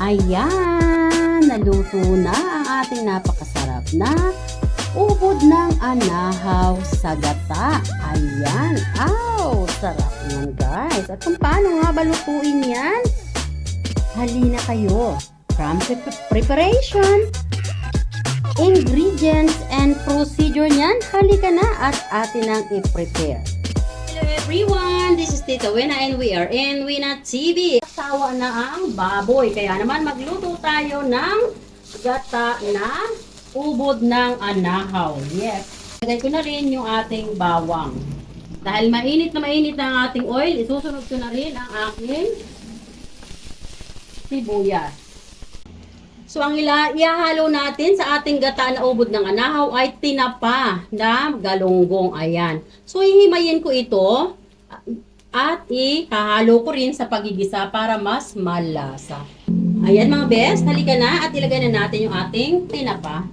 Ayan, naluto na ang ating napakasarap na ubod ng anahaw sa gata. Ayan, sarap yan guys. At kung paano nga balutuin yan, halina kayo. From preparation, ingredients, and procedure niyan, halika na at atin ang i-prepare. Hello everyone, this is Tita Wena and we are in Wena TV. Sawa na ang baboy, kaya naman magluto tayo ng gata na ubod ng anahaw. Yes, lagay ko na rin yung ating bawang. Dahil mainit na ang ating oil, isusunod ko na rin ang aking sibuyas. So, ang ihahalo natin sa ating gata na ubod ng anahaw ay tinapa na galunggong. Ayan. So, hihimayin ko ito at ihahalo ko rin sa pagigisa para mas malasa. Ayan mga best, halika na at ilagay na natin yung ating tinapa.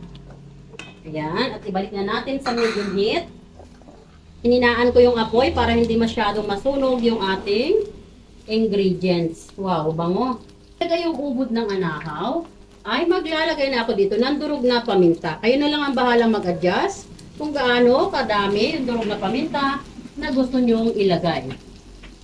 Ayan, at ibalik na natin sa medium heat. Hininaan ko yung apoy para hindi masyadong masunog yung ating ingredients. Wow, bango. Ilagay yung ubod ng anahaw. Ay maglalagay na ako dito ng durog na paminta. Kayo na lang ang bahalang mag-adjust kung gaano kadami yung durog na paminta na gusto nyong ilagay.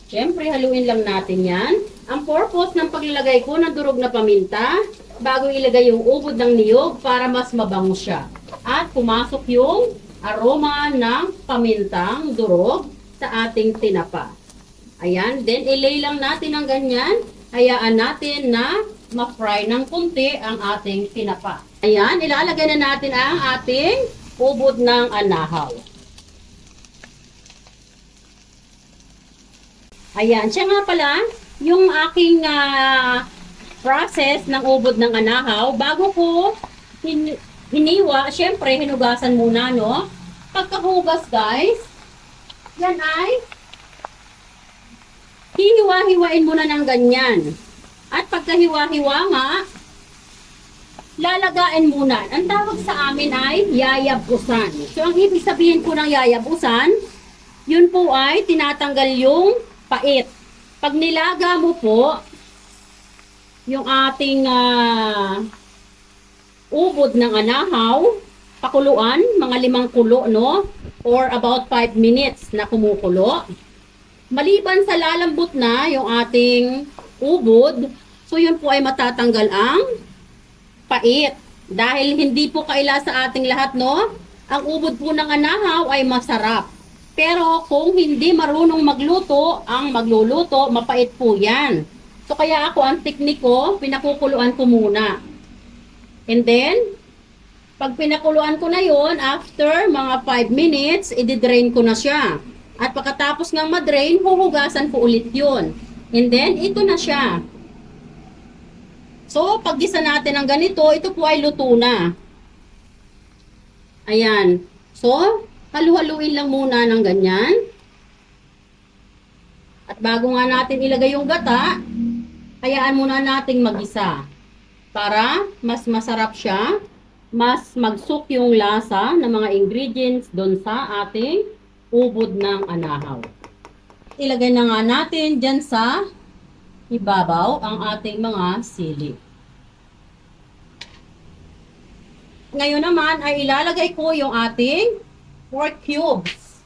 Siyempre, haluin lang natin yan. Ang purpose ng paglalagay ko ng durog na paminta, bago ilagay yung ubod ng niyog para mas mabango siya. At pumasok yung aroma ng pamintang durog sa ating tinapa. Ayan, then ilay lang natin ng ganyan. Hayaan natin na ma-fry ng kunti ang ating tinapa. Ayan, ilalagay na natin ang ating ubod ng anahaw. Ayan, siya nga pala, yung aking process ng ubod ng anahaw, bago ko hiniwa, syempre, hinugasan muna, no? Pagkahugas, guys, yan ay hihiwa-hiwain muna ng ganyan. At pagkahiwa-hiwa nga, lalagain muna. Ang tawag sa amin ay yayabusan. So, ang ibig sabihin po ng yayabusan, yun po ay tinatanggal yung pait. Pag nilaga mo po, yung ating ubod ng anahaw, pakuluan, mga 5 kulo, no? Or about 5 minutes na kumukulo. Maliban sa lalambot na yung ating ubod, so yun po ay matatanggal ang pait. Dahil hindi po kaila sa ating lahat, no? Ang ubod po ng anahaw ay masarap. Pero kung hindi marunong magluto, ang magluluto, mapait po yan. So kaya ako, ang teknik ko, pinakukuluan ko muna. And then, pag pinakuluan ko na yon, after mga 5 minutes, i-drain ko na siya. At pagkatapos ng madrain, huhugasan ko ulit yun. And then, ito na siya. So, paggisa natin ng ganito, ito po ay luto na. Ayan. So, halu-haluin lang muna ng ganyan. At bago nga natin ilagay yung gata, hayaan muna nating magisa. Para mas masarap siya, mas magsuk yung lasa ng mga ingredients doon sa ating ubod ng anahaw. Ilagay na nga natin dyan sa ibabaw ang ating mga sili. Ngayon naman ay ilalagay ko yung ating pork cubes.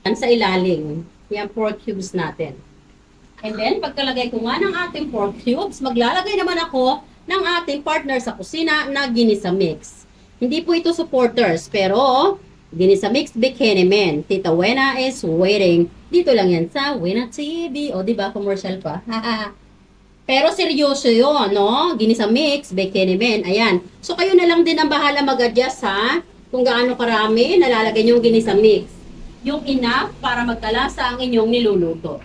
Yan sa ilalim. Yan pork cubes natin. And then, pagkalagay ko nga ng ating pork cubes, maglalagay naman ako ng ating partner sa kusina na ginisa mix. Hindi po ito supporters, pero ginisa mix bikini men. Tita Wena is waiting. Dito lang yan sa Wena TV. O, diba? Commercial pa. Pero seryoso yun, no? Ginisa mix bikini men. Ayan. So, kayo na lang din ang bahala mag-adjust, ha? Kung gaano karami nalalagay yung ginisa mix. Yung enough para magkalasa ang inyong niluluto.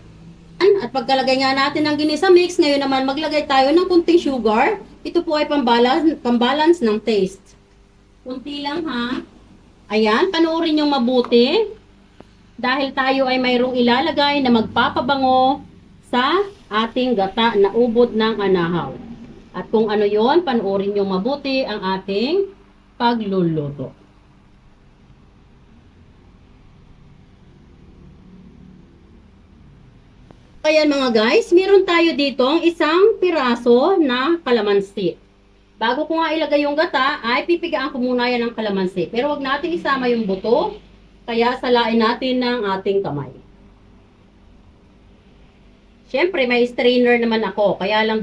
At pagkalagay nga natin ng ginisa mix, ngayon naman maglagay tayo ng kunting sugar. Ito po ay pambalance ng taste. Kunti lang, ha? Ayan, panoorin nyo mabuti. Dahil tayo ay mayroong ilalagay na magpapabango sa ating gata na ubod ng anahaw. At kung ano yon, panoorin nyo mabuti ang ating pagluluto. Ayan mga guys, meron tayo ditong isang piraso na kalamansi. Bago ko nga ilagay yung gata, ay pipigaan ko muna yan ng kalamansi. Pero wag natin isama yung buto, kaya salain natin ng ating kamay. Siyempre, may strainer naman ako, kaya lang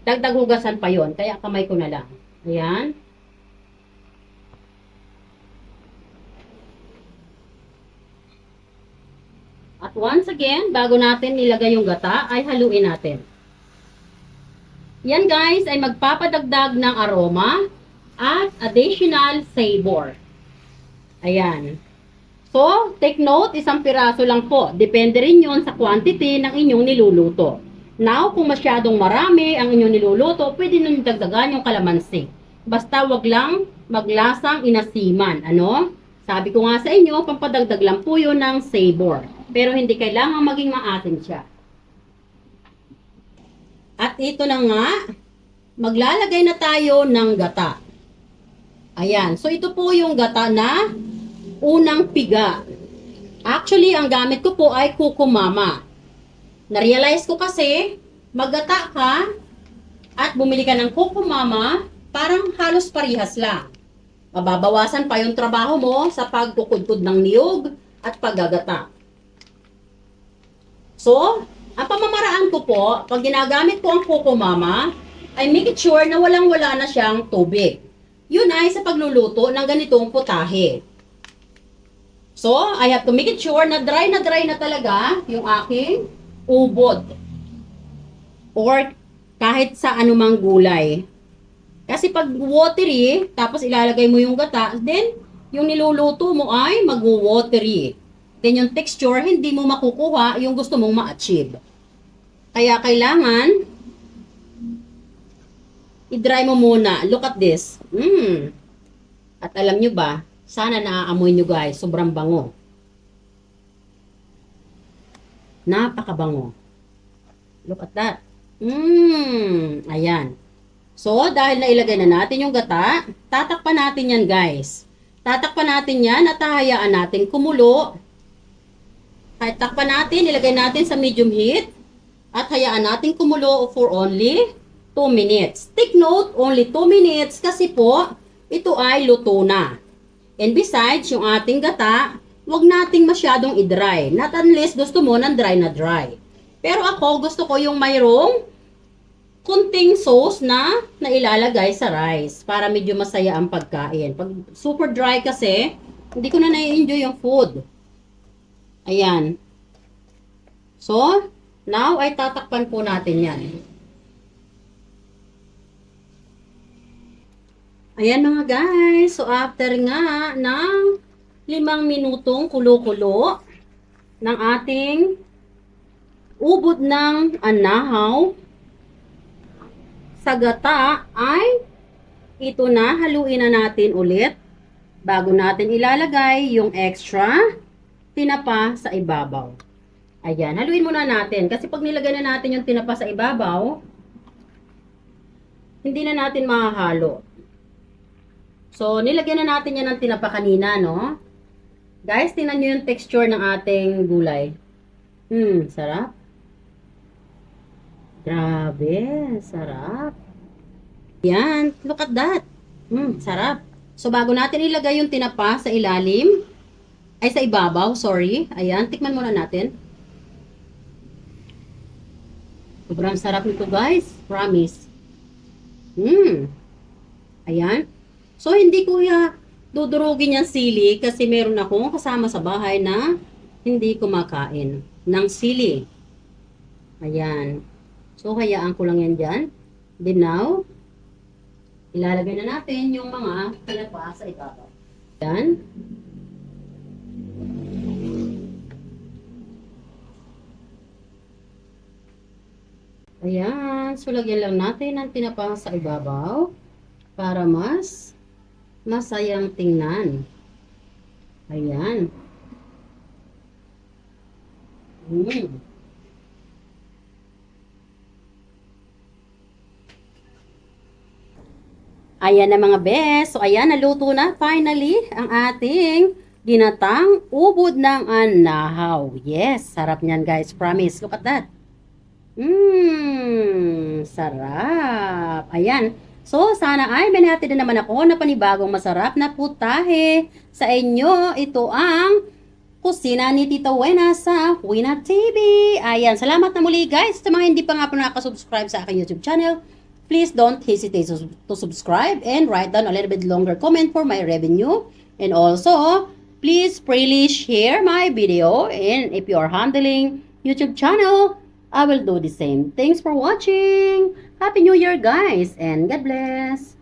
dagdag hugasan pa yon, kaya kamay ko na lang. Ayan. At once again, bago natin nilagay yung gata, ay haluin natin. Yan guys, ay magpapadagdag ng aroma at additional flavor. Ayan. So, take note, isang piraso lang po. Depende rin yun sa quantity ng inyong niluluto. Now, kung masyadong marami ang inyong niluluto, pwede nyo dagdagan yung kalamansi. Basta wag lang maglasang inasiman. Ano? Sabi ko nga sa inyo, pampadagdag lang po yun ng flavor. Pero hindi kailangan maging maasim siya. At ito na nga, maglalagay na tayo ng gata. Ayan. So, ito po yung gata na unang piga. Actually, ang gamit ko po ay Kukumama. Na-realize ko kasi, maggata ka at bumili ka ng Kukumama, parang halos parihas lang. Mababawasan pa yung trabaho mo sa pagkukudkod ng niyog at paggagata. So, ang pamamaraan ko po, pag ginagamit ko ang Kukumama, ay make sure na walang-wala na siyang tubig. Yun ay sa pagluluto ng ganitong putahe. So, I have to make sure na dry na talaga yung aking ubod. Or kahit sa anumang gulay. Kasi pag watery, tapos ilalagay mo yung gata, then yung niluluto mo ay mag-watery. Then yung texture, hindi mo makukuha yung gusto mong ma-achieve. Kaya kailangan, i-dry mo muna. Look at this. At alam nyo ba, sana naaamoy nyo guys, sobrang bango. Napakabango. Look at that. Ayan. So, dahil nailagay na natin yung gata, tatakpan natin yan guys. Tatakpan natin yan at hahayaan natin kumulo. Kahit takpan natin, ilagay natin sa medium heat at hayaan natin kumulo for only 2 minutes. Take note, only 2 minutes kasi po, ito ay luto na. And besides, yung ating gata, wag nating masyadong i-dry. Not unless gusto mo ng dry na dry. Pero ako, gusto ko yung mayroong kunting sauce na ilalagay sa rice para medyo masaya ang pagkain. Pag super dry kasi, hindi ko na nai-enjoy yung food. Ayan. So, now ay tatakpan po natin yan. Ayan mga guys. So, after nga ng 5 minutong kulo-kulo ng ating ubod ng anahaw sa gata ay ito na, haluin na natin ulit bago natin ilalagay yung extra tinapa sa ibabaw. Ayan, haluin muna natin. Kasi pag nilagay na natin yung tinapa sa ibabaw, hindi na natin mahahalo. So, nilagyan na natin yan ng tinapa kanina, no? Guys, tingnan nyo yung texture ng ating gulay. Sarap. Grabe, sarap. Yan, look at that. Sarap. So, bago natin ilagay yung tinapa sa ilalim, ay sa ibabaw, sorry. Ayan, tikman muna natin. Sobrang sarap nito guys, promise. Ayan. So, hindi ko dudurugin yung sili kasi meron akong kasama sa bahay na hindi kumakain ng sili. Ayan. So, hayaan ko lang yan dyan. Then now, ilalagay na natin yung mga tinapa sa ibabaw. Ayan. Ayan. So, lagyan lang natin ang tinapa sa ibabaw para mas masayang tingnan. Ayan. Ayan na mga bes. So, ayan, naluto na finally ang ating ginatang ubod ng anahaw. Yes, sarap niyan guys. Promise. Look at that. Sarap. Ayan. So, sana ay may natin na naman ako na panibagong masarap na putahe sa inyo. Ito ang kusina ni Tita Wena sa Wena TV. Ayan, salamat na muli guys. Sa mga hindi pa nga po nakasubscribe sa aking YouTube channel, please don't hesitate to subscribe and write down a little bit longer comment for my revenue. And also, please freely share my video. And if you are handling YouTube channel, I will do the same. Thanks for watching. Happy New Year guys and God bless.